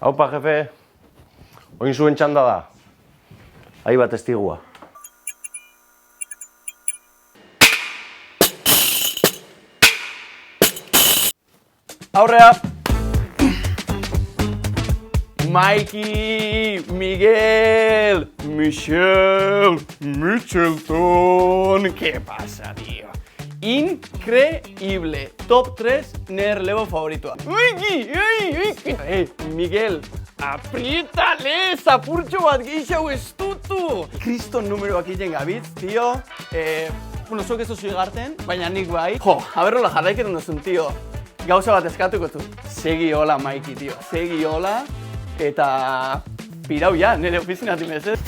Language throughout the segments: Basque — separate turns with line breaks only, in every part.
Haupa, jefe, oin zuen txanda da. Ahi bat testigua. Aurrea! Maiki, Miguel, Michel, Michelton. ¿Qué pasa, tío? Increíble. Top 3 relevo favoritoa. Miguel, aprietale, zapurtxo bat gehiago estutu. Kriston numeroak egiten gabitz, tío. Bueno, zuk ez duzu igarten, baina nik bai. Jo, haberrola jarraiketen duzun, tío. Gauza bat eskatuko zu. Segi hola, Maiki, tío. Segi hola. Eta pirau ja, nire ofizinatik mezez.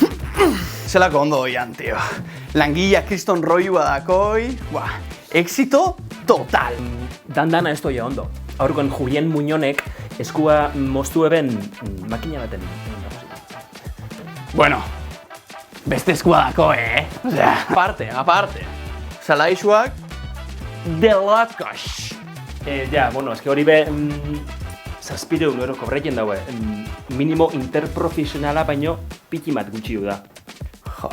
Zelako ondo oian, tío. Langilla kriston roiua dakoi. Buah, éxito total.
Dandana ez doia ondo. Aurkoan Julien Muñonek eskua moztu eben makina baten.
Bueno, beste eskua dako, Osea, aparte. Salaixuak, delakos.
Ja, bueno, eske hori be... 700 euro kobreien daue. Minimo interprofesionala baino piti bat gutxi da.
Jo,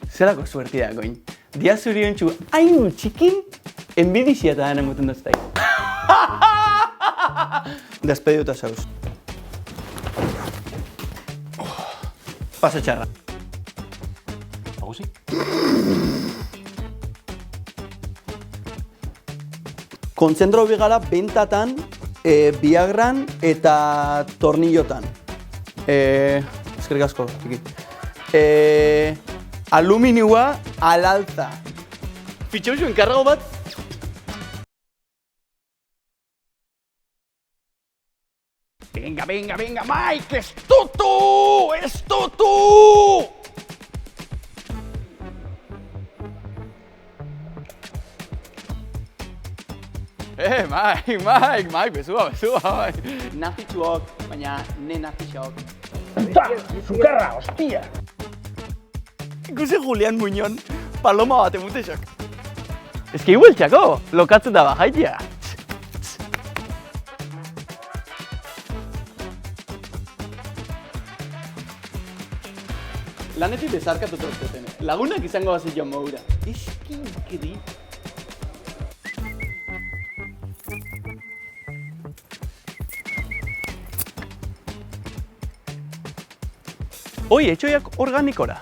zelako suertia dagoin. Dia zuriontxu hain txikin, enbidizia eta dena muten duztai. Despediuta zauz. Pasa txarra.
Agusi?
Kontzentro bigara bentatan, Viagran eta tornillotan. Eskerrik asko, txiki. Aluminioa alaltza. Fitxauzu enkarrago bat? Venga, Mike, estutu! Mike, bezua, bai. Nazitxuok, baina ne nazitxuok.
Zukarra, hostia!
Ikusi Julian Muñon, paloma bat emutexok. Eski igueltxako, lokatzen da bajaitia. Lanetik bezarkatuko ezketen, lagunak izango bazi joan maura. Eski inkri. Oi, etxoiak organikora.